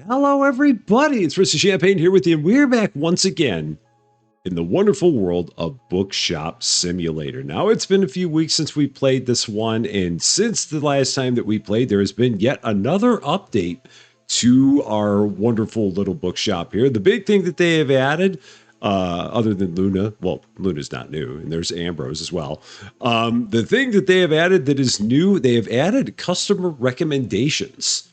Hello, everybody. It's Mr. Champaign here with you, and we're back once again in the wonderful world of Bookshop Simulator. Now, it's been a few weeks since we played this one, and since the last time that we played, there has been yet another update to our wonderful little bookshop here. The big thing that they have added, other than Luna, well, Luna's not new, and there's Ambrose as well. The thing that they have added that is new, they have added customer recommendations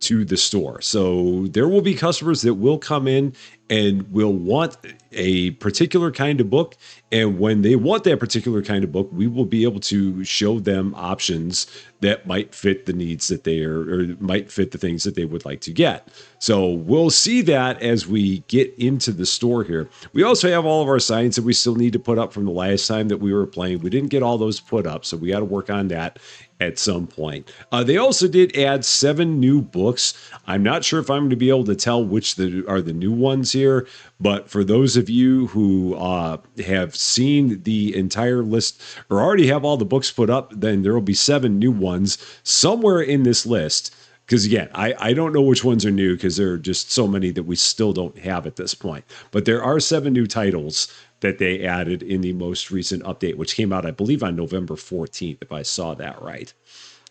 to the store. So there will be customers that will come in and will want a particular kind of book. And when they want that particular kind of book, we will be able to show them options that might fit the needs that they are, or might fit the things that they would like to get. So we'll see that as we get into the store here. We also have all of our signs that we still need to put up from the last time that we were playing. We didn't get all those put up, so we got to work on that at some point. They also did add 7 new books. I'm not sure if I'm going to be able to tell which are the new ones here, but for those of you who have seen the entire list or already have all the books put up, then there will be 7 new ones somewhere in this list. Because again, I don't know which ones are new because there are just so many that we still don't have at this point. But there are 7 new titles that they added in the most recent update, which came out, I believe, on November 14th, if I saw that right.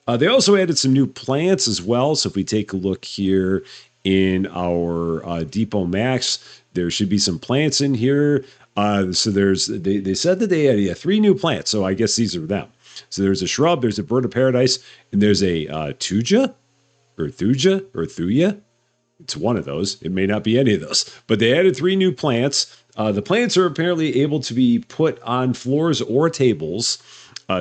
They also added some new plants as well. So if we take a look here in our Depot Max, there should be some plants in here. So they said that they had 3 new plants. So I guess these are them. So there's a shrub, there's a bird of paradise, and there's a thuja or thuya. It's one of those. It may not be any of those, but they added 3 new plants. The plants are apparently able to be put on floors or tables,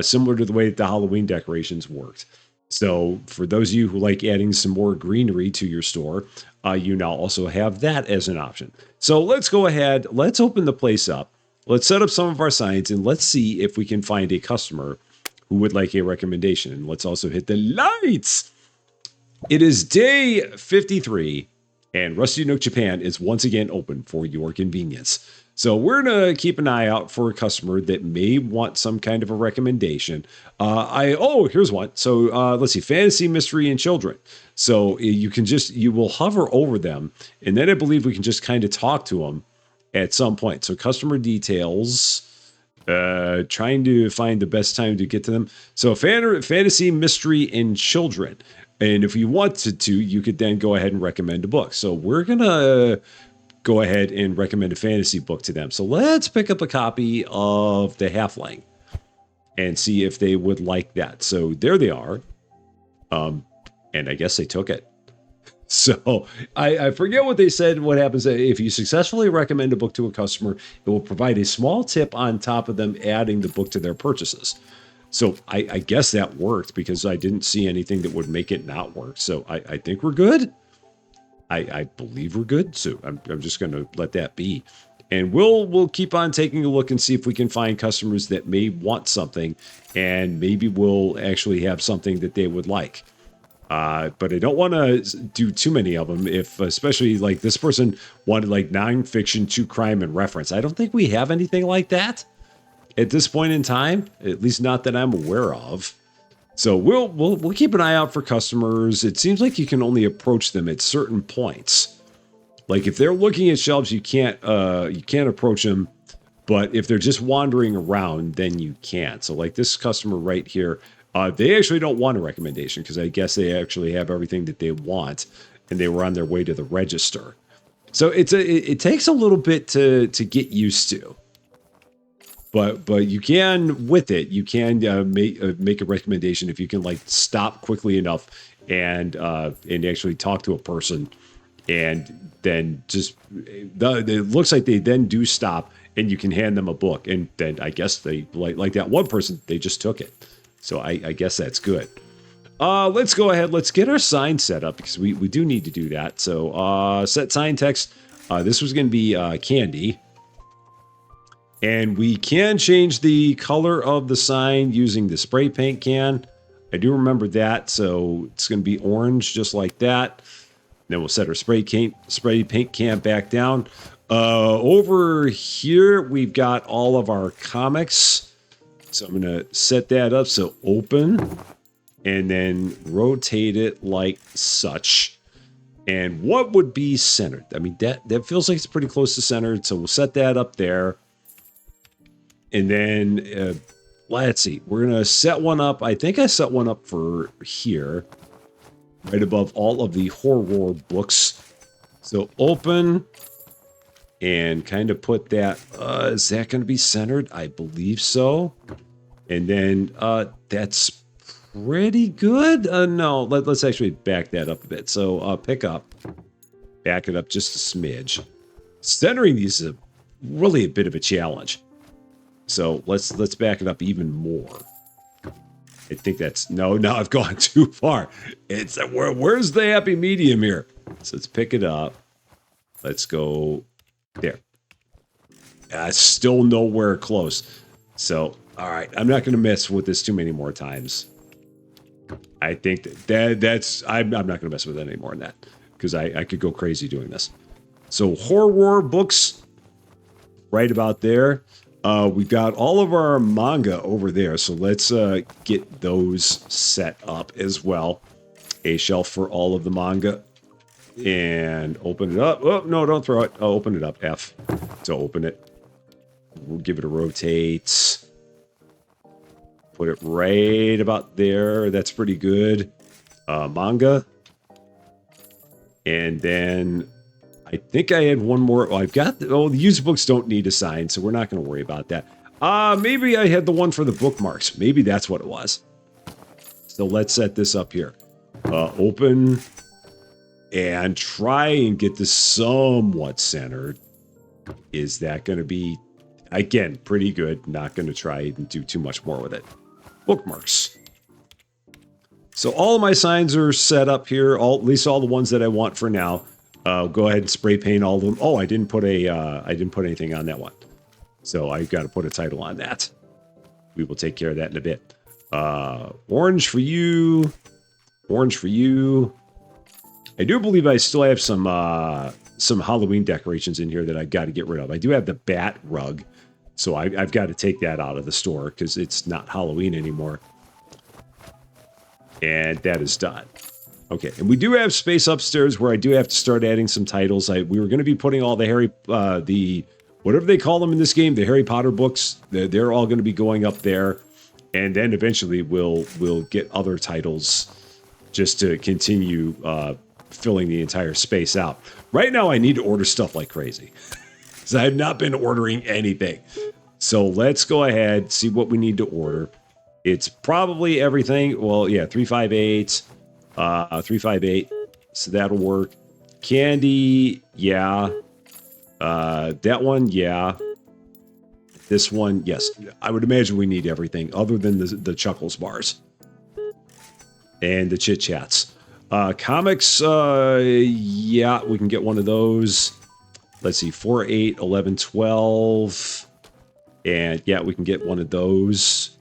similar to the way that the Halloween decorations worked. So for those of you who like adding some more greenery to your store, you now also have that as an option. So let's go ahead. Let's open the place up. Let's set up some of our signs, and let's see if we can find a customer who would like a recommendation. And let's also hit the lights. It is day 53, and Rusty Nook Japan is once again open for your convenience. So we're going to keep an eye out for a customer that may want some kind of a recommendation. Here's one. So let's see, fantasy, mystery, and children. So you will hover over them, and then I believe we can just kind of talk to them at some point. So customer details, trying to find the best time to get to them. So fantasy, mystery, and children. And if you wanted to, you could then go ahead and recommend a book. So we're going to go ahead and recommend a fantasy book to them. So let's pick up a copy of The Halfling and see if they would like that. So there they are. And I guess they took it. So I forget what they said. What happens if you successfully recommend a book to a customer, it will provide a small tip on top of them adding the book to their purchases. So I guess that worked because I didn't see anything that would make it not work. So I think we're good. I believe we're good. So I'm just going to let that be. And we'll keep on taking a look and see if we can find customers that may want something. And maybe we'll actually have something that they would like. But I don't want to do too many of them, especially like this person wanted like nonfiction, true crime, and reference. I don't think we have anything like that at this point in time, at least not that I'm aware of. So we'll keep an eye out for customers. It seems like you can only approach them at certain points. Like if they're looking at shelves, you can't approach them. But if they're just wandering around, then you can. So like this customer right here, they actually don't want a recommendation because I guess they actually have everything that they want, and they were on their way to the register. So it takes a little bit to get used to. But you can, with it, you can make a recommendation if you can like stop quickly enough and actually talk to a person, and then just it looks like they then do stop, and you can hand them a book, and then I guess they like that one person, they just took it. So I guess that's good. Let's go ahead. Let's get our sign set up because we do need to do that. So set sign text. This was going to be candy. And we can change the color of the sign using the spray paint can. I do remember that. So it's going to be orange, just like that. Then we'll set our spray paint can back down. Over here, we've got all of our comics. So I'm going to set that up. So open and then rotate it like such. And what would be centered? I mean, that feels like it's pretty close to centered. So we'll set that up there. And then let's see. We're going to set one up. I think I set one up for here, right above all of the horror books. So open and kind of put that. Is that going to be centered? I believe so. And then that's pretty good. No, let's actually back that up a bit. So pick up, back it up just a smidge. Centering these is really a bit of a challenge. So let's back it up even more. I think that's no. I've gone too far. It's where's the happy medium here? So let's pick it up. Let's go there. Still nowhere close. So all right, I'm not going to mess with this too many more times. I think that's I'm not going to mess with it any more than that because I could go crazy doing this. So horror books, right about there. We've got all of our manga over there, so let's get those set up as well. A shelf for all of the manga. And open it up. Oh, no, don't throw it. Oh, open it up. F. So open it. We'll give it a rotate. Put it right about there. That's pretty good. Manga. And then I think I had one more. Oh, I've got the used books don't need a sign, so we're not going to worry about that. Maybe I had the one for the bookmarks. Maybe that's what it was. So let's set this up here. Open and try and get this somewhat centered. Is that going to be, again, pretty good? Not going to try and do too much more with it. Bookmarks. So all of my signs are set up here, at least all the ones that I want for now. Go ahead and spray paint all of them. Oh, I didn't put anything on that one. So I've got to put a title on that. We will take care of that in a bit. Orange for you. Orange for you. I do believe I still have some Halloween decorations in here that I've got to get rid of. I do have the bat rug, so I've got to take that out of the store because it's not Halloween anymore. And that is done. Okay, and we do have space upstairs where I do have to start adding some titles. We were going to be putting all the whatever they call them in this game, the Harry Potter books. They're all going to be going up there, and then eventually we'll get other titles just to continue filling the entire space out. Right now, I need to order stuff like crazy because I have not been ordering anything. So let's go ahead, see what we need to order. It's probably everything. Well, yeah, 358, 358. So that'll work. Candy, yeah. That one, yeah. This one, yes. I would imagine we need everything other than the Chuckles bars and the Chit Chats. Comics, yeah, we can get one of those. Let's see, 4, 8, 11, 12. And yeah, we can get one of those.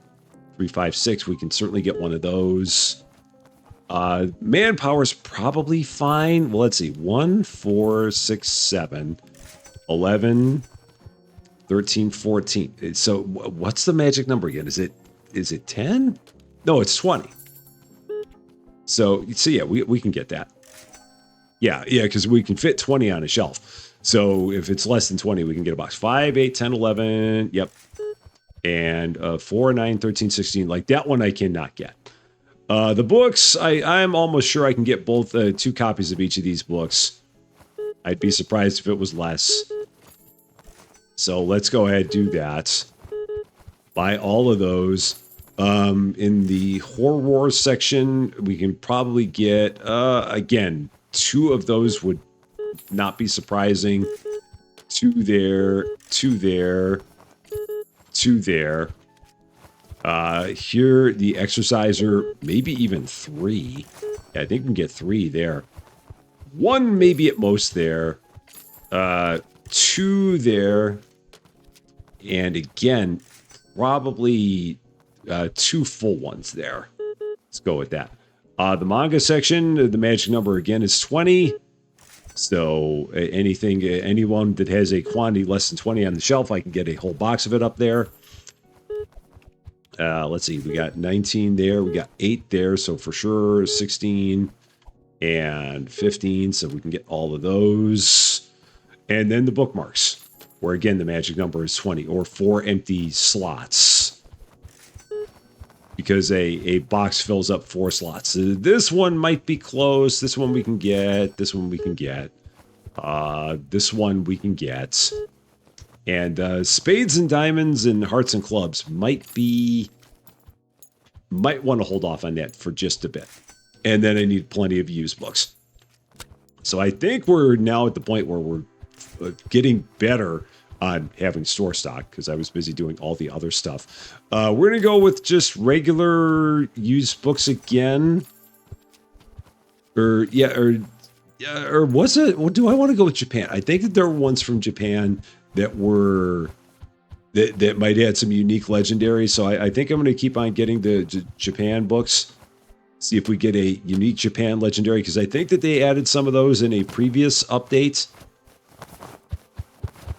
3, 5, 6, we can certainly get one of those. Manpower's probably fine. Well, let's see. 1, 4, 6, 7, 11, 13, 14. So what's the magic number again? Is it 10? No, it's 20. So yeah, we can get that. Yeah, because we can fit 20 on a shelf. So if it's less than 20, we can get a box. 5, 8, 10, 11. Yep. And 4, 9, 13, 16. Like that one I cannot get. The books, I'm almost sure I can get both 2 copies of each of these books. I'd be surprised if it was less. So let's go ahead and do that. Buy all of those. In the horror section, we can probably get, again, 2 of those would not be surprising. 2 there, 2 there, 2 there. Here, the exerciser, maybe even 3. Yeah, I think we can get 3 there. 1 maybe at most there. 2 there. And again, probably 2 full ones there. Let's go with that. The manga section, the magic number again is 20. So anyone that has a quantity less than 20 on the shelf, I can get a whole box of it up there. Let's see, we got 19 there, we got 8 there, so for sure 16. and 15, so we can get all of those. And then the bookmarks, where again the magic number is 20, or 4 empty slots. Because a box fills up 4 slots. This one might be close. This one we can get. This one we can get. This one we can get. And spades and diamonds and hearts and clubs might want to hold off on that for just a bit. And then I need plenty of used books. So I think we're now at the point where we're getting better on having store stock, because I was busy doing all the other stuff. We're going to go with just regular used books again. Or was it? Well, do I want to go with Japan? I think that there were ones from Japan that were that might add some unique legendaries. So I think I'm going to keep on getting the Japan books. See if we get a unique Japan legendary, because I think that they added some of those in a previous update.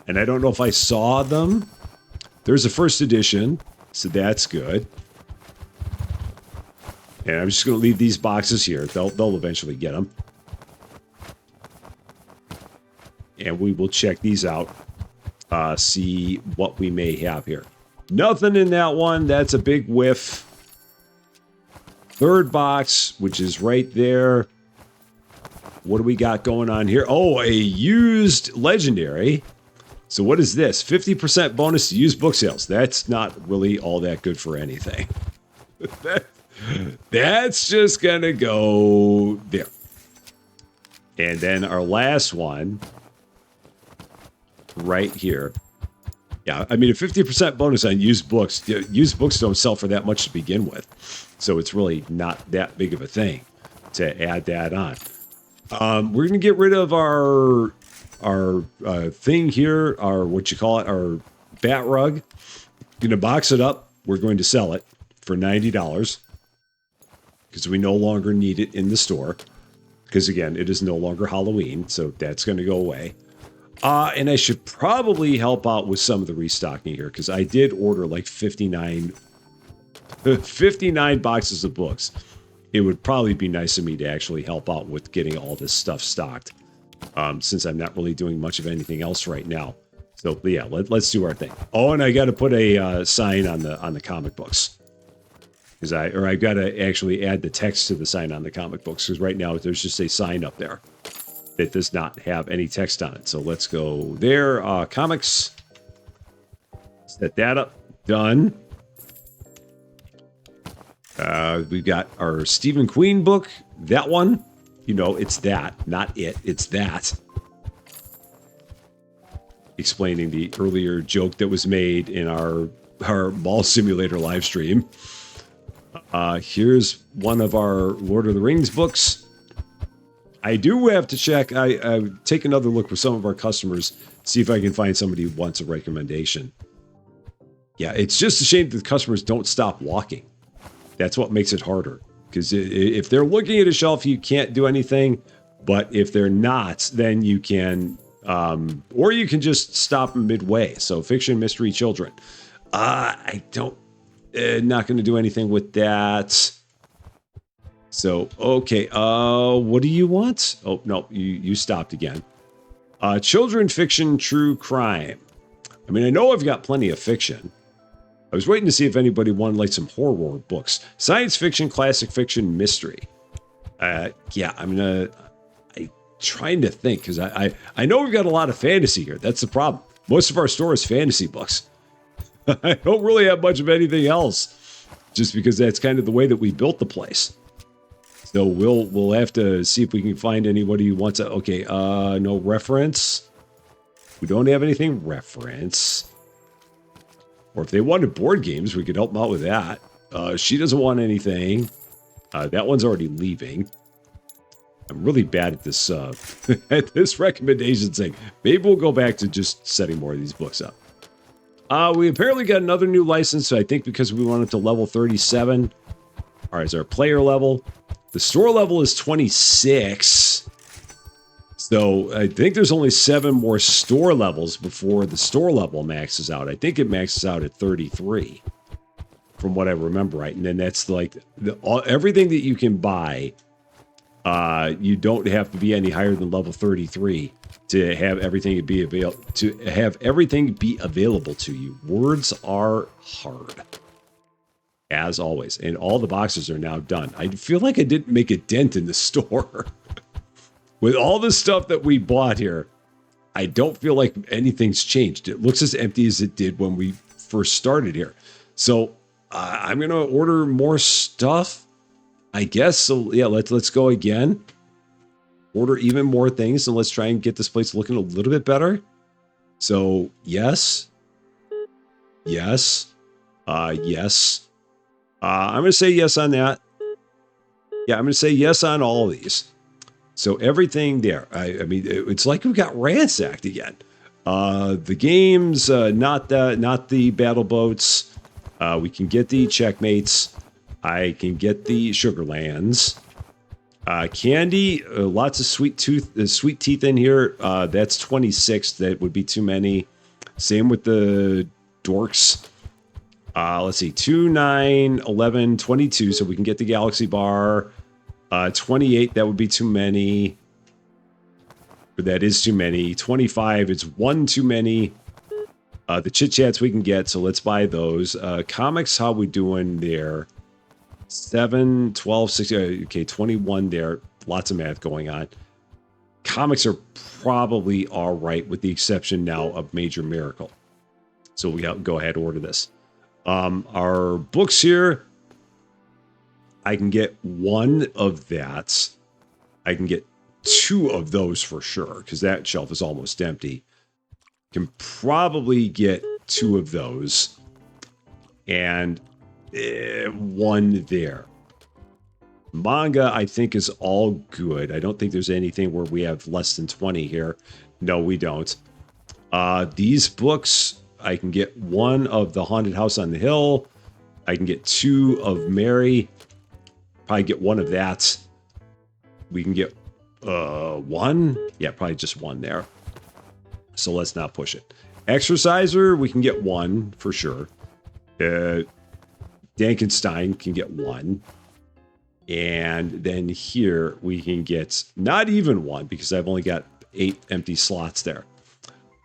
And I don't know if I saw them. There's a first edition, so that's good. And I'm just going to leave these boxes here. They'll eventually get them. And we will check these out. See what we may have here. Nothing in that one. That's a big whiff. Third box, which is right there. What do we got going on here? Oh, a used legendary. So what is this? 50% bonus to used book sales. That's not really all that good for anything. That's just going to go there. And then our last one, right here. Yeah, I mean, a 50% bonus on used books. Used books don't sell for that much to begin with. So it's really not that big of a thing to add that on. We're going to get rid of our thing here, our our bat rug. Going to box it up. We're going to sell it for $90 because we no longer need it in the store. Because again, it is no longer Halloween, so that's going to go away. And I should probably help out with some of the restocking here, because I did order like 59 boxes of books. It would probably be nice of me to actually help out with getting all this stuff stocked, since I'm not really doing much of anything else right now. So yeah, let's do our thing. Oh, and I got to put a sign on the comic books, because I got to actually add the text to the sign on the comic books, because right now there's just a sign up there that does not have any text on it. So let's go there. Comics. Set that up. Done. We've got our Stephen Queen book. That one. You know, it's that. Not it. It's that. Explaining the earlier joke that was made in our mall simulator live stream. Here's one of our Lord of the Rings books. I do have to check. I take another look with some of our customers, see if I can find somebody who wants a recommendation. Yeah, it's just a shame that the customers don't stop walking. That's what makes it harder. Because if they're looking at a shelf, you can't do anything. But if they're not, then you can, or you can just stop midway. So fiction, mystery, children. I don't, not going to do anything with that. So, okay, what do you want? Oh, no, you stopped again. Children, fiction, true crime. I mean, I know I've got plenty of fiction. I was waiting to see if anybody wanted like some horror books. Science fiction, classic fiction, mystery. Yeah, I'm trying to think, because I know we've got a lot of fantasy here. That's the problem. Most of our store is fantasy books. I don't really have much of anything else, just because that's kind of the way that we built the place. So we'll have to see if we can find anybody who wants to. Okay, no reference. We don't have anything reference. Or if they wanted board games, we could help them out with that. She doesn't want anything. That one's already leaving. I'm really bad at this at this recommendation thing. Maybe we'll go back to just setting more of these books up. We apparently got another new license, so I think because we wanted to level 37. All right, is our player level. The store level is 26. So I think there's only 7 more store levels before the store level maxes out. I think it maxes out at 33, from what I remember, right? And then that's like everything that you can buy You don't have to be any higher than level 33 to have everything be available to you. Words are hard, as always, and all the boxes are now done. I feel like I didn't make a dent in the store with all the stuff that we bought here. I don't feel like anything's changed. It looks as empty as it did when we first started here. So I'm gonna order more stuff, I guess. So yeah, let's go again. Order even more things, and let's try and get this place looking a little bit better. So yes, yes, yes. I'm gonna say yes on that. Yeah, I'm gonna say yes on all of these. So everything there. I mean, it's like we got ransacked again. The games, not the battle boats. We can get the checkmates. I can get the Sugarlands. Candy, lots of sweet teeth in here. That's 26. That would be too many. Same with the dorks. Let's see, 2, 9, 11, 22. So we can get the Galaxy Bar. 28, that would be too many. But that is too many. 25, it's one too many. The Chit Chats we can get, so let's buy those. Comics, how we doing there? 7, 12, 16, okay, 21 there. Lots of math going on. Comics are probably all right, with the exception now of Major Miracle. So we go ahead and order this. Our books here, I can get one of that. I can get 2 of those for sure, because that shelf is almost empty. Can probably get 2 of those. And 1 there. Manga, I think, is all good. I don't think there's anything where we have less than 20 here. No, we don't. These books, I can get 1 of The Haunted House on the Hill. I can get 2 of Mary. Probably get 1 of that. We can get 1. Yeah, probably just 1 there. So let's not push it. Exerciser, we can get 1 for sure. Dankenstein can get 1. And then here we can get not even 1, because I've only got 8 empty slots there.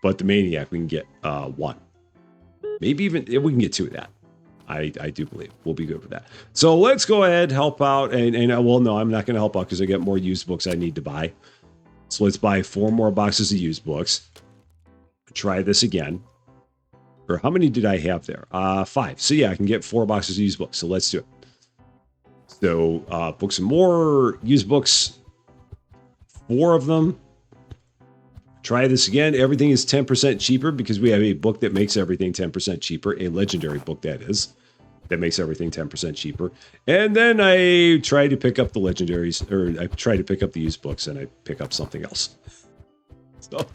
But the Maniac, we can get 1. Maybe even we can get 2 of that. I do believe we'll be good with that. So let's go ahead, help out. And well, no, I'm not going to help out because I got more used books I need to buy. So let's buy 4 more boxes of used books. Try this again. Or how many did I have there? 5. So yeah, I can get 4 boxes of used books. So let's do it. So book some more used books. 4 of them. Try this again. Everything is 10% cheaper because we have a book that makes everything 10% cheaper. A legendary book, that is. That makes everything 10% cheaper. And then I try to pick up the legendaries, or I try to pick up the used books, and I pick up something else. So,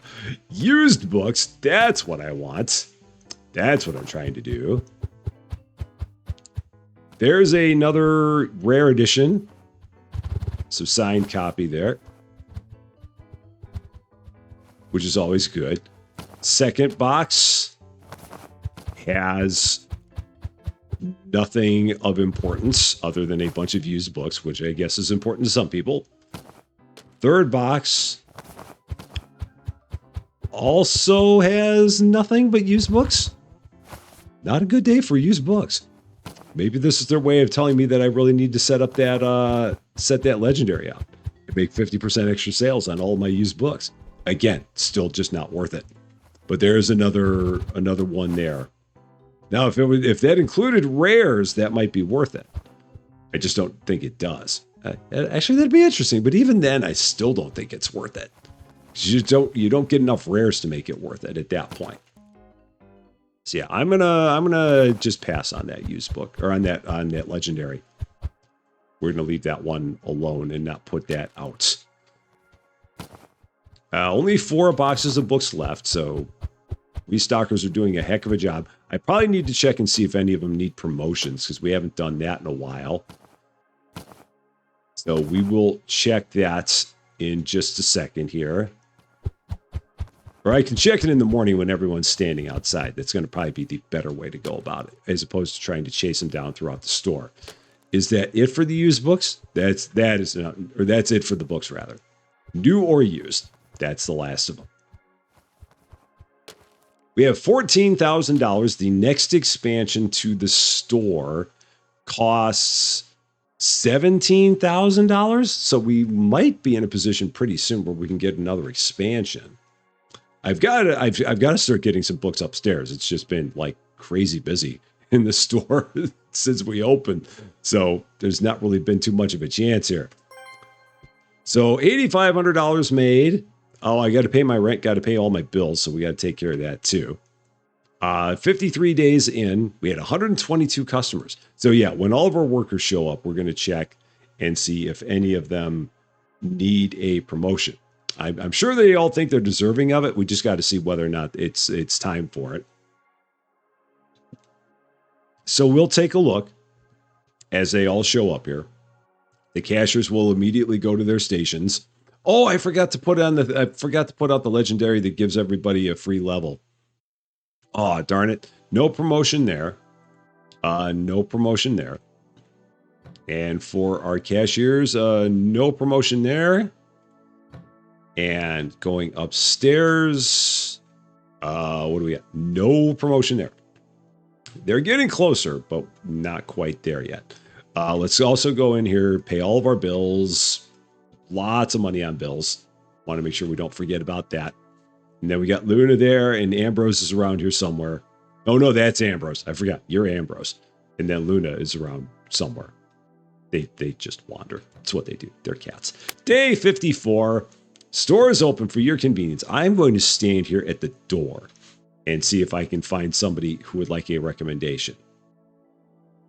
used books, that's what I want. That's what I'm trying to do. There's another rare edition. So signed copy there, which is always good. Second box has nothing of importance other than a bunch of used books, which I guess is important to some people. Third box also has nothing but used books. Not a good day for used books. Maybe this is their way of telling me that I really need to set up that set that legendary out and make 50% extra sales on all of my used books. Again, still just not worth it. But there's another one there. Now, if that included rares, that might be worth it. I just don't think it does. Actually, that'd be interesting. But even then, I still don't think it's worth it. You don't get enough rares to make it worth it at that point. So yeah, I'm gonna just pass on that used book, or on that legendary. We're gonna leave that one alone and not put that out. Only 4 boxes of books left, so restockers are doing a heck of a job. I probably need to check and see if any of them need promotions, because we haven't done that in a while. So we will check that in just a second here. Or I can check it in the morning when everyone's standing outside. That's going to probably be the better way to go about it, as opposed to trying to chase them down throughout the store. Is that it for the used books? That's it for the books rather. New or used. That's the last of them. We have $14,000. The next expansion to the store costs $17,000. So we might be in a position pretty soon where we can get another expansion. I've got to start getting some books upstairs. It's just been like crazy busy in the store since we opened. So there's not really been too much of a chance here. So $8,500 made. Oh, I got to pay my rent, got to pay all my bills, so we got to take care of that too. 53 days in, we had 122 customers. So yeah, when all of our workers show up, we're going to check and see if any of them need a promotion. I'm sure they all think they're deserving of it. We just got to see whether or not it's time for it. So we'll take a look as they all show up here. The cashiers will immediately go to their stations. Oh, I forgot to put out the legendary that gives everybody a free level. Oh, darn it. No promotion there. No promotion there. And for our cashiers, no promotion there. And going upstairs, what do we got? No promotion there. They're getting closer, but not quite there yet. Let's also go in here, pay all of our bills. Lots of money on bills. Want to make sure we don't forget about that. And then we got Luna there, and Ambrose is around here somewhere. Oh, no, that's Ambrose. I forgot. You're Ambrose. And then Luna is around somewhere. They just wander. That's what they do. They're cats. Day 54. Store is open for your convenience. I'm going to stand here at the door and see if I can find somebody who would like a recommendation.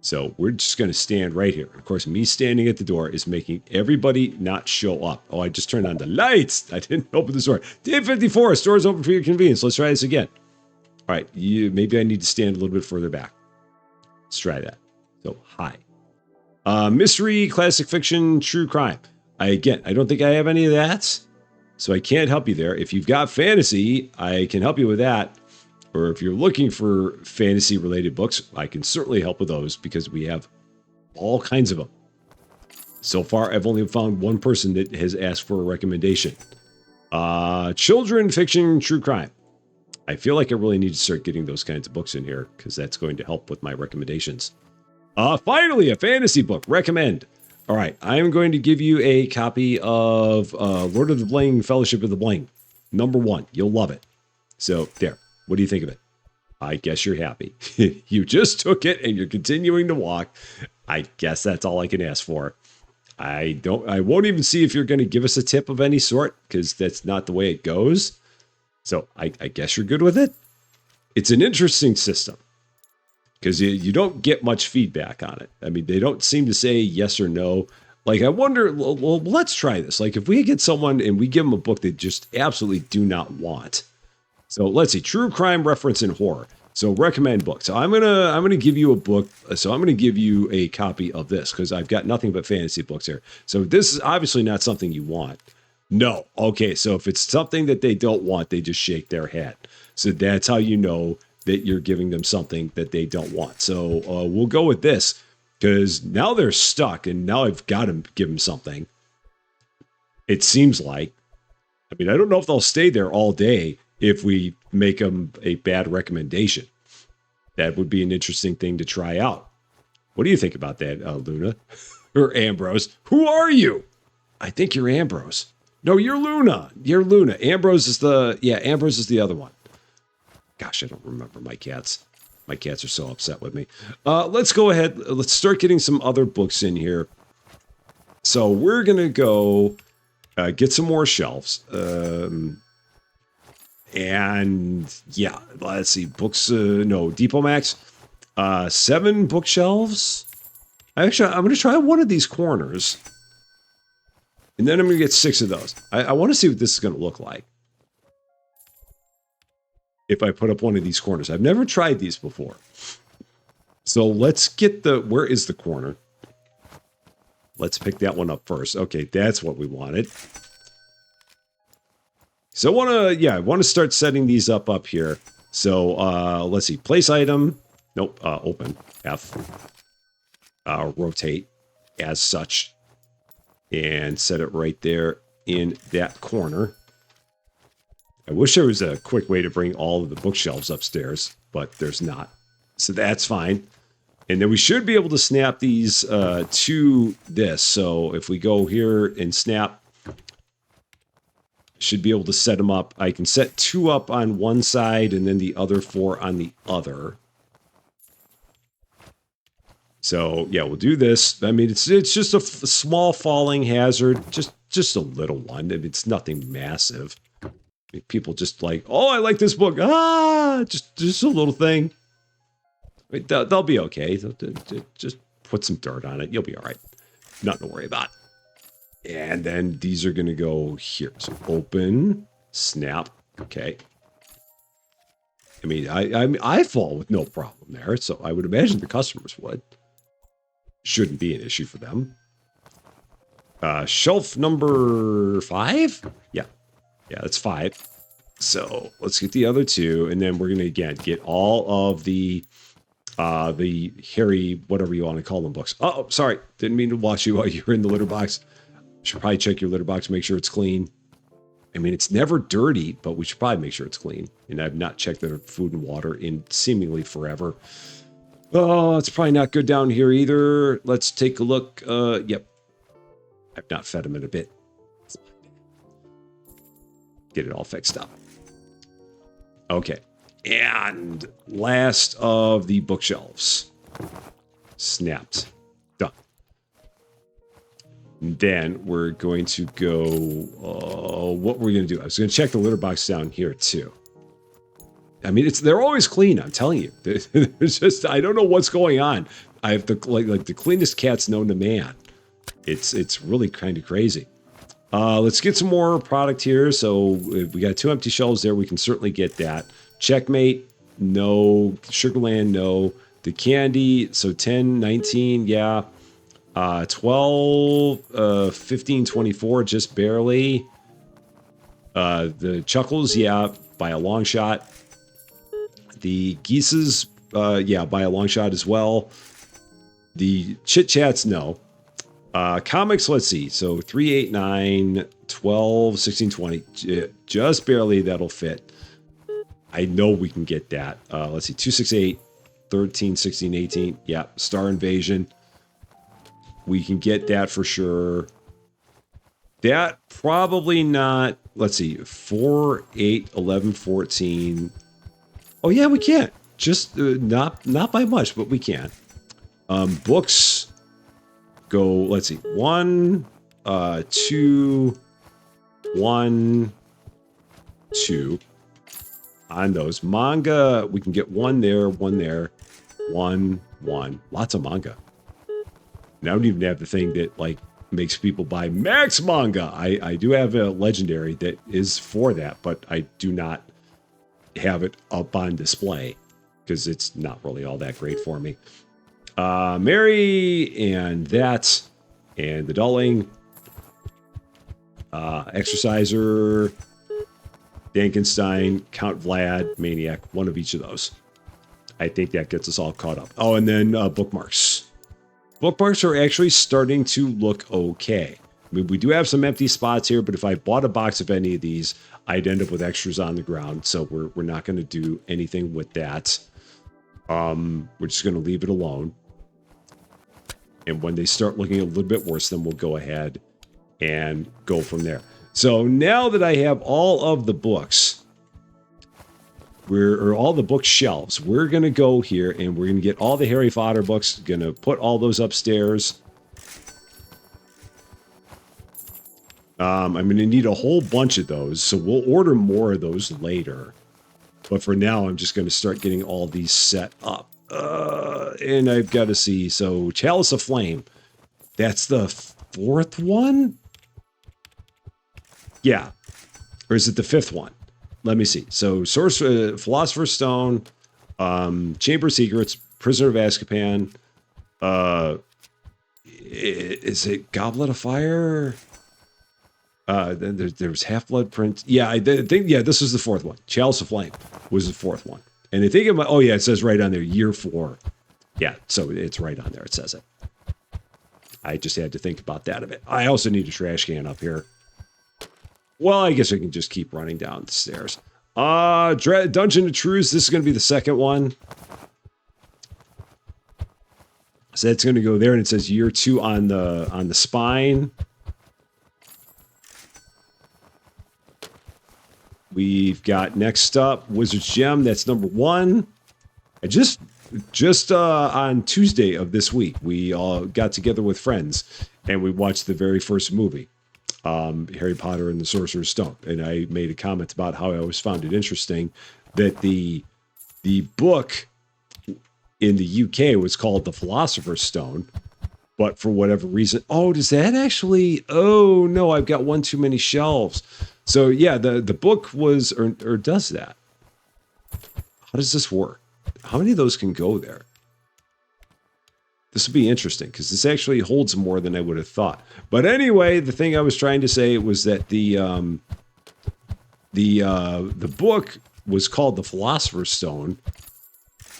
So we're just going to stand right here. Of course, me standing at the door is making everybody not show up. Oh, I just turned on the lights. I didn't open the store. Day 54, store is open for your convenience. Let's try this again. All right, maybe I need to stand a little bit further back. Let's try that. So, hi. Mystery, classic fiction, true crime. I don't think I have any of that. So I can't help you there. If you've got fantasy, I can help you with that. Or if you're looking for fantasy-related books, I can certainly help with those because we have all kinds of them. So far, I've only found one person that has asked for a recommendation. Children, fiction, true crime. I feel like I really need to start getting those kinds of books in here because that's going to help with my recommendations. Finally, a fantasy book. Recommend. All right, I'm going to give you a copy of Lord of the Bling, Fellowship of the Bling. Number 1. You'll love it. So, there. What do you think of it? I guess you're happy. You just took it and you're continuing to walk. I guess that's all I can ask for. I won't even see if you're going to give us a tip of any sort because that's not the way it goes. So I guess you're good with it. It's an interesting system because you don't get much feedback on it. I mean, they don't seem to say yes or no. Like, I wonder, well, let's try this. Like, if we get someone and we give them a book they just absolutely do not want. So let's see, true crime, reference, and horror. So recommend books. So I'm gonna give you a book. So I'm gonna give you a copy of this because I've got nothing but fantasy books here. So this is obviously not something you want. No. Okay. So if it's something that they don't want, they just shake their head. So that's how you know that you're giving them something that they don't want. So we'll go with this because now they're stuck, and now I've got to give them something. It seems like. I mean, I don't know if they'll stay there all day. If we make them a bad recommendation, that would be an interesting thing to try out. What do you think about that, Luna? Or Ambrose? Who are you? I think you're Ambrose. No, you're Luna. You're Luna. Ambrose is the other one. Gosh, I don't remember my cats. My cats are so upset with me. Let's go ahead. Let's start getting some other books in here. So we're going to go get some more shelves. And yeah, let's see, books, Depot Max, 7 bookshelves. Actually, I'm going to try one of these corners. And then I'm going to get 6 of those. I want to see what this is going to look like. If I put up one of these corners. I've never tried these before. So let's get where is the corner? Let's pick that one up first. Okay, that's what we wanted. So I want to start setting these up here. So let's see, place item. Nope, open, F. Rotate. as such and set it right there in that corner. I wish there was a quick way to bring all of the bookshelves upstairs, but there's not. So that's fine. And then we should be able to snap these to this. So if we go here and snap, should be able to set them up. I can set 2 up on one side and then the other 4 on the other. So yeah, we'll do this. I mean, it's just a small falling hazard, just a little one. I mean, it's nothing massive. I mean, people just like, oh, I like this book. Just a little thing. I mean, they'll be okay. Just put some dirt on it. You'll be all right. Nothing to worry about. And then these are going to go here. So open, snap. Okay. I mean, I fall with no problem there. So I would imagine the customers would. Shouldn't be an issue for them. Shelf number 5? Yeah, that's 5. So let's get the other 2. And then we're going to, again, get all of the hairy, whatever you want to call them, books. Oh, sorry. Didn't mean to watch you while you were in the litter box. Should probably check your litter box, make sure it's clean. I mean, it's never dirty, but we should probably make sure it's clean. And I've not checked their food and water in seemingly forever. Oh, it's probably not good down here either. Let's take a look. Yep. I've not fed them in a bit. Get it all fixed up. Okay. And last of the bookshelves. Snapped. Done. And then we're going to go, what we're going to do. I was going to check the litter box down here too. I mean, they're always clean. I'm telling you. It's just, I don't know what's going on. I have the like the cleanest cats known to man. It's really kind of crazy. Let's get some more product here. So if we got 2 empty shelves there. We can certainly get that. Checkmate, no. Sugarland, no. The candy, so 10, 19, yeah. 12, 15, 24, just barely. The Chuckles, yeah, by a long shot. The Geeses, yeah, by a long shot as well. The Chit Chats, no. Comics, let's see. So 3, 8, 9, 12, 16, 20. Just barely that'll fit. I know we can get that. Let's see. 2, 6, 8, 13, 16, 18. Yeah, Star Invasion. We can get that for sure. That probably not. Let's see. 4, 8, 11, 14. Oh, yeah, we can. Just not by much, but we can. Books go, let's see. 1, 2, 1, 2. On those. Manga, we can get 1 there, 1 there. 1, 1. Lots of manga. And I don't even have the thing that, like, makes people buy Max manga. I do have a legendary that is for that, but I do not have it up on display because it's not really all that great for me. Mary and that, and the Dulling, Exerciser, Dankenstein, Count Vlad, Maniac, one of each of those. I think that gets us all caught up. Oh, and then bookmarks. Bookmarks are actually starting to look okay. I mean, we do have some empty spots here, but if I bought a box of any of these, I'd end up with extras on the ground. So we're not going to do anything with that. We're just going to leave it alone. And when they start looking a little bit worse, then we'll go ahead and go from there. So now that I have all of the books, or all the bookshelves, we're going to go here and we're going to get all the Harry Potter books, going to put all those upstairs. I'm going to need a whole bunch of those, so we'll order more of those later. But for now, I'm just going to start getting all these set up. And I've got to see, so Chalice of Flame, that's the 4th one? Yeah. Or is it the 5th one? Let me see. So Philosopher's Stone, Chamber of Secrets, Prisoner of Azkaban, is it Goblet of Fire? Then there's Half-Blood Prince. Yeah, I think, yeah, this was the 4th one. Chalice of Flame was the 4th one. And I think, oh yeah, it says right on there, year 4. Yeah, so it's right on there. It says it. I just had to think about that a bit. I also need a trash can up here. Well, I guess I can just keep running down the stairs. Dungeon of Truths. This is going to be the second one. So it's going to go there, and it says year 2 on the spine. We've got next up Wizard's Gem. That's number 1. I just on Tuesday of this week, we all got together with friends and we watched the very first movie, Harry Potter and the Sorcerer's Stone. And I made a comment about how I always found it interesting that the book in the UK was called The Philosopher's Stone, but for whatever reason, does that actually? Oh no, I've got one too many shelves. So yeah, the book was or does that? How does this work? How many of those can go there? This will be interesting because this actually holds more than I would have thought. But anyway, the thing I was trying to say was that the book was called The Philosopher's Stone,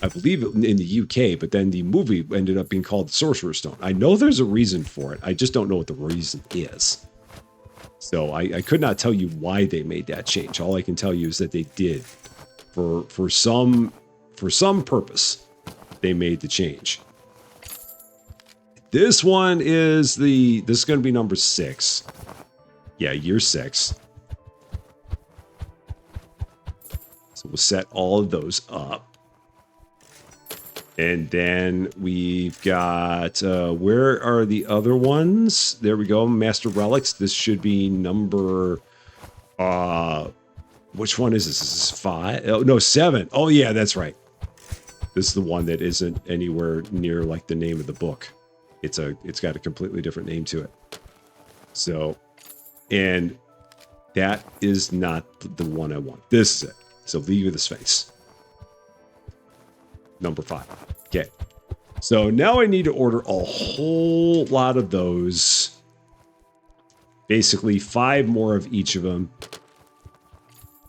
I believe in the UK, but then the movie ended up being called The Sorcerer's Stone. I know there's a reason for it. I just don't know what the reason is. So I could not tell you why they made that change. All I can tell you is that they did. For some purpose, they made the change. This one is this is going to be number 6. Yeah, year 6. So we'll set all of those up. And then we've got, where are the other ones? There we go, Master Relics. This should be number, which one is this? This is 5? Oh, no, 7. Oh, yeah, that's right. This is the one that isn't anywhere near like the name of the book. It's got a completely different name to it. So, and that is not the one I want. This is it. So League of the Sphinx. Number 5. Okay. So now I need to order a whole lot of those. Basically 5 more of each of them.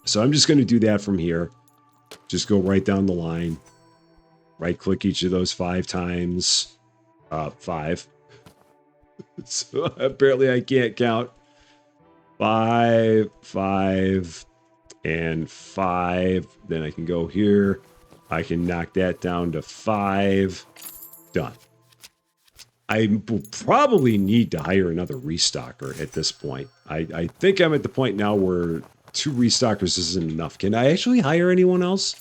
So I'm just going to do that from here. Just go right down the line. Right click each of those 5 times. 5. So apparently I can't count. 5, 5, and 5. Then I can go here. I can knock that down to 5. Done. I will probably need to hire another restocker at this point. I think I'm at the point now where 2 restockers isn't enough. Can I actually hire anyone else?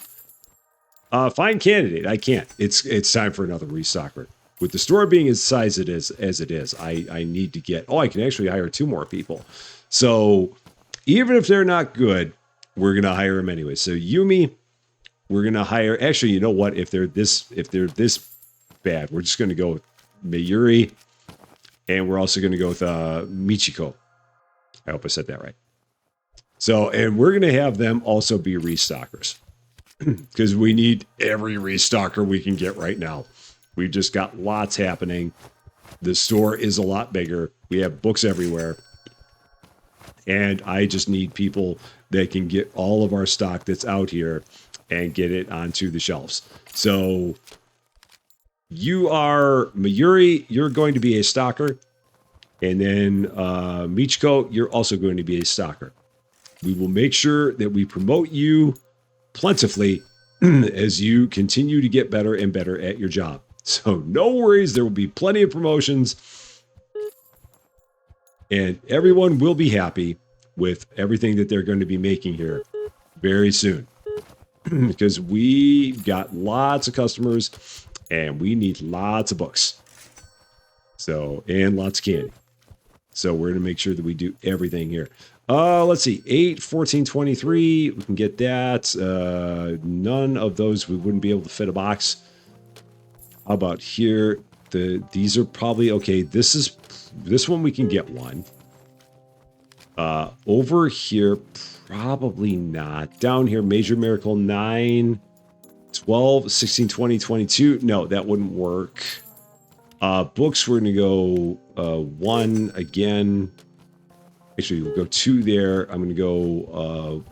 Fine candidate. I can't. It's time for another restocker. With the store being as size it is as it is, I need to get. I can actually hire 2 more people. So even if they're not good, we're gonna hire them anyway. So Yumi, we're gonna hire. Actually, you know what? If they're this bad, we're just gonna go with Mayuri, and we're also gonna go with Michiko. I hope I said that right. So, and we're gonna have them also be restockers because we need every restocker we can get right now. We've just got lots happening. The store is a lot bigger. We have books everywhere. And I just need people that can get all of our stock that's out here and get it onto the shelves. So you are Mayuri, you're going to be a stocker. And then Michiko, you're also going to be a stocker. We will make sure that we promote you plentifully as you continue to get better and better at your job. So no worries, there will be plenty of promotions. And everyone will be happy with everything that they're going to be making here very soon. Because we got lots of customers and we need lots of books. So, and lots of candy. So we're going to make sure that we do everything here. Let's see, 8, 14, 23. We can get that. None of those we wouldn't be able to fit a box. How about here? These are probably okay. This one we can get one. Over here, probably not. Down here, Major Miracle 9, 12, 16, 20, 22. No, that wouldn't work. Books, we're going to go 1 again. Actually, we'll go 2 there. I'm going to go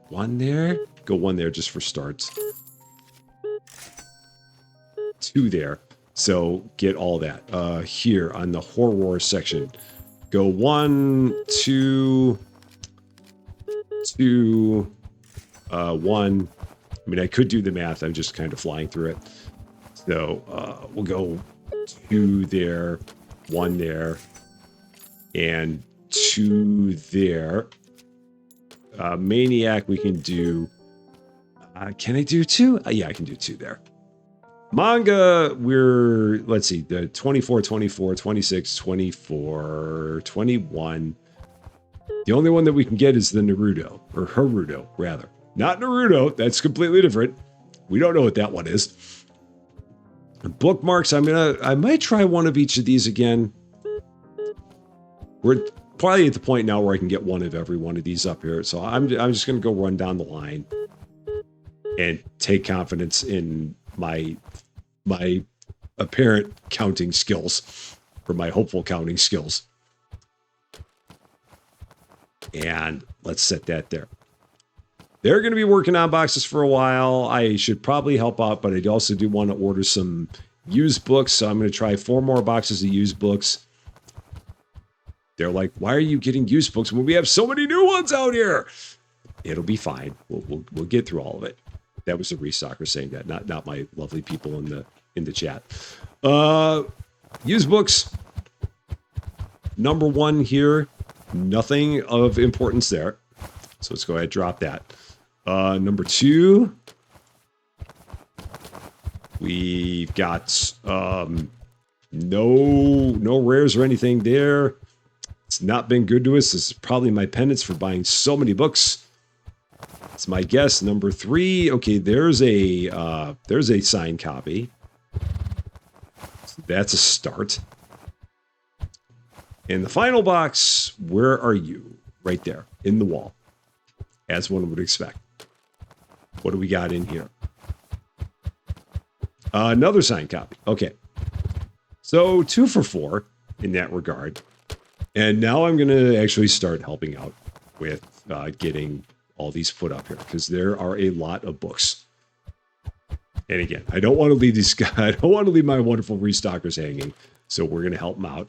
1 there. Go 1 there just for starts. 2 there. So get all that. Here on the horror section, go 1, 2, 2, 1. I mean, I could do the math. I'm just kind of flying through it. So we'll go 2 there, 1 there, and 2 there. Maniac, we can do. Can I do 2? Yeah, I can do 2 there. Manga, let's see, the 24, 24, 26, 24, 21. The only one that we can get is the Naruto, or Haruto, rather. Not Naruto, that's completely different. We don't know what that one is. Bookmarks, I might try one of each of these again. We're probably at the point now where I can get one of every one of these up here. So I'm just going to go run down the line and take confidence in my apparent counting skills, or my hopeful counting skills. And let's set that there. They're going to be working on boxes for a while. I should probably help out, but I also do want to order some used books. So I'm going to try 4 more boxes of used books. They're like, why are you getting used books when we have so many new ones out here? It'll be fine. We'll get through all of it. That was a restocker saying that, not my lovely people in the chat. Used books. Number 1 here. Nothing of importance there. So let's go ahead and drop that. Number 2. We've got no rares or anything there. It's not been good to us. This is probably my penance for buying so many books. It's my guess. Number 3. Okay, there's a signed copy. So that's a start. And the final box, where are you? Right there, in the wall, as one would expect. What do we got in here? Another signed copy. Okay. So 2 for 4 in that regard. And now I'm going to actually start helping out with getting all these put up here, because there are a lot of books. And again, I don't want to leave these guys, I don't want to leave my wonderful restockers hanging. So we're going to help them out.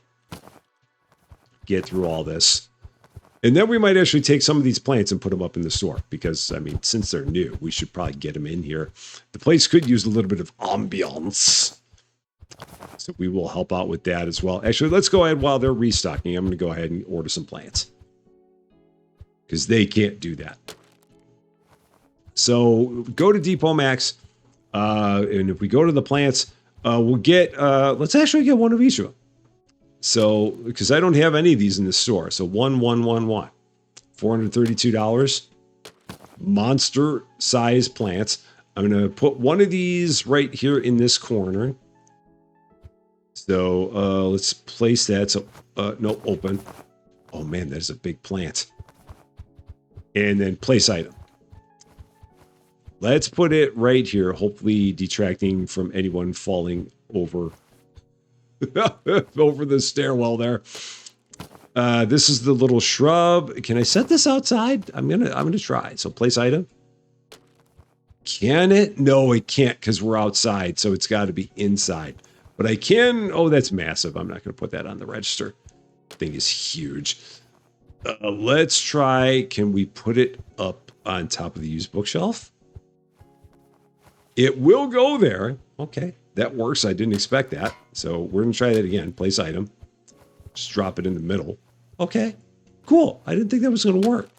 Get through all this. And then we might actually take some of these plants and put them up in the store, because, I mean, since they're new, we should probably get them in here. The place could use a little bit of ambiance. So we will help out with that as well. Actually, let's go ahead while they're restocking. I'm going to go ahead and order some plants, because they can't do that. So go to Depot Max. And if we go to the plants, we'll get, let's actually get one of each of them. So, because I don't have any of these in the store. So 1111, $432. Monster size plants. I'm going to put one of these right here in this corner. So let's place that. So, no, open. Oh man, that is a big plant. And then place item. Let's put it right here, hopefully detracting from anyone falling over over the stairwell there. This is the little shrub. Can I set this outside? I'm gonna try. So place item. Can it? No, it can't, because we're outside, so it's got to be inside. But I can. Oh, that's massive. I'm not gonna put that on the register. Thing is huge. Let's try. Can we put it up on top of the used bookshelf? It will go there. Okay, that works. I didn't expect that. So we're going to try that again. Place item. Just drop it in the middle. Okay, cool. I didn't think that was going to work.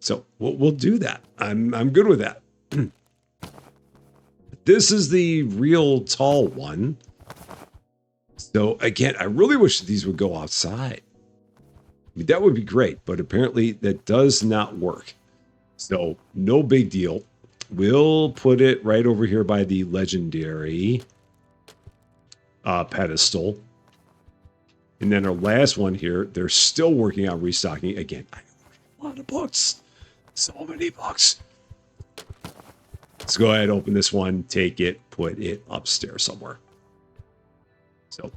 So we'll do that. I'm good with that. This is the real tall one. So again, I really wish these would go outside. I mean, that would be great, but apparently that does not work. So no big deal. We'll put it right over here by the legendary pedestal. And then our last one here, they're still working on restocking. Again, I have a lot of books. So many books. Let's go ahead, open this one, take it, put it upstairs somewhere. So,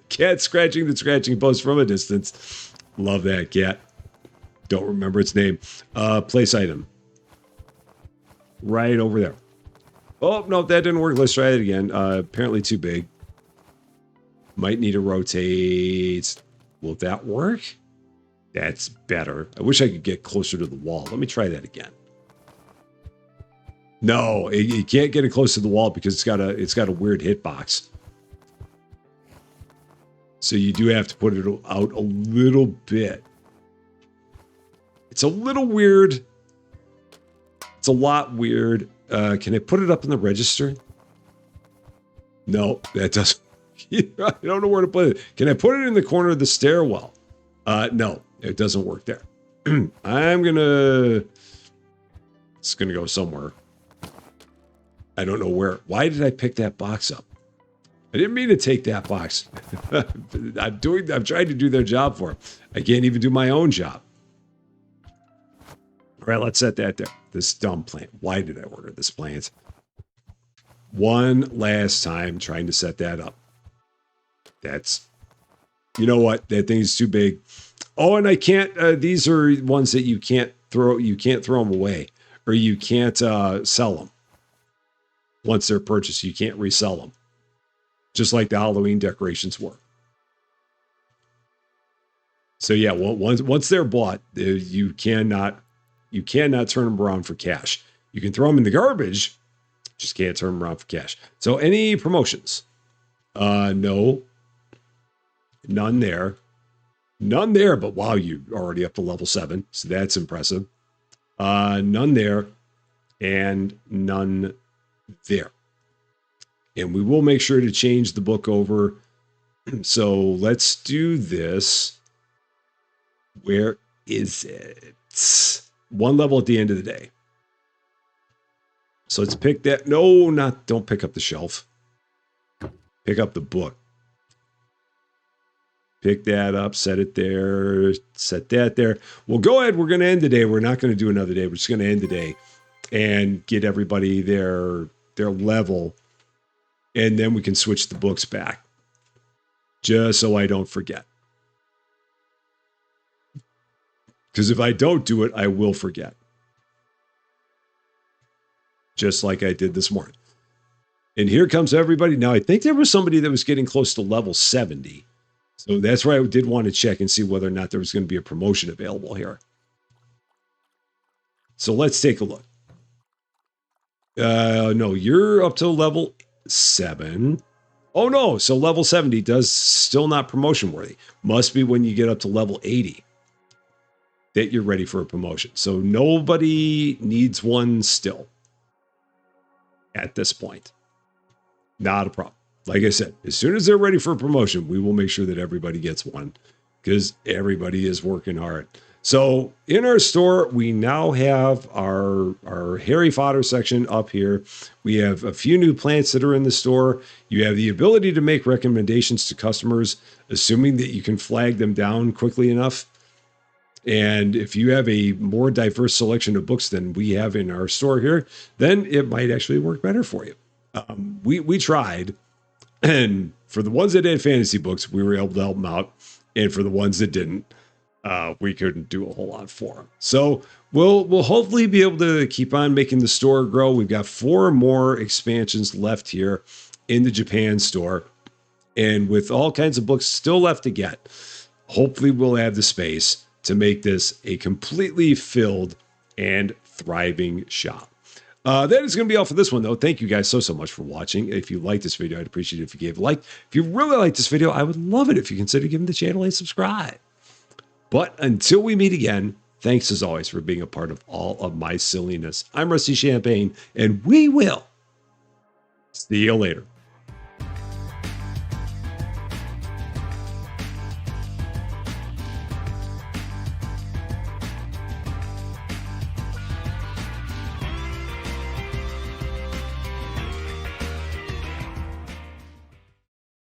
cat scratching the scratching post from a distance. Love that cat. Don't remember its name. Place item. Right over there. Oh, no, that didn't work. Let's try it again. Apparently too big. Might need to rotate. Will that work? That's better. I wish I could get closer to the wall. Let me try that again. No, you can't get it close to the wall because it's got a weird hitbox. So you do have to put it out a little bit. It's a little weird. It's a lot weird. Can I put it up in the register? No, that doesn't. I don't know where to put it. Can I put it in the corner of the stairwell? No, it doesn't work there. It's gonna go somewhere. I don't know where. Why did I pick that box up? I didn't mean to take that box. I'm trying to do their job for them. I can't even do my own job. All right, let's set that there. This dumb plant. Why did I order this plant? One last time trying to set that up. That's, you know what? That thing is too big. Oh, and I can't, these are ones that you can't throw them away, or you can't sell them. Once they're purchased, you can't resell them. Just like the Halloween decorations were. So yeah, once they're bought, you cannot turn them around for cash. You can throw them in the garbage, just can't turn them around for cash. So any promotions? No. None there. None there, but wow, you're already up to level 7, so that's impressive. None there, and none there. And we will make sure to change the book over. So let's do this. Where is it? One level at the end of the day. So let's pick that. No, don't pick up the shelf. Pick up the book. Pick that up, set it there, set that there. Well, go ahead. We're going to end the day. We're not going to do another day. We're just going to end the day and get everybody their level. And then we can switch the books back. Just so I don't forget. Because if I don't do it, I will forget. Just like I did this morning. And here comes everybody. Now, I think there was somebody that was getting close to level 70. So that's why I did want to check and see whether or not there was going to be a promotion available here. So let's take a look. No, you're up to level 7. Oh, no. So level 70 does still not promotion worthy. Must be when you get up to level 80 that you're ready for a promotion. So nobody needs one still at this point. Not a problem. Like I said, as soon as they're ready for a promotion, we will make sure that everybody gets one because everybody is working hard. So in our store, we now have our Harry Potter section up here. We have a few new plants that are in the store. You have the ability to make recommendations to customers, assuming that you can flag them down quickly enough. And if you have a more diverse selection of books than we have in our store here, then it might actually work better for you. We tried. And for the ones that had fantasy books, we were able to help them out. And for the ones that didn't, we couldn't do a whole lot for them. So we'll hopefully be able to keep on making the store grow. We've got 4 more expansions left here in the Japan store. And with all kinds of books still left to get, hopefully we'll have the space to make this a completely filled and thriving shop. That is going to be all for this one, though. Thank you guys so much for watching. If you liked this video, I'd appreciate it if you gave a like. If you really like this video, I would love it if you consider giving the channel a subscribe. But until we meet again, thanks as always for being a part of all of my silliness. I'm Rusty Champagne, and we will see you later.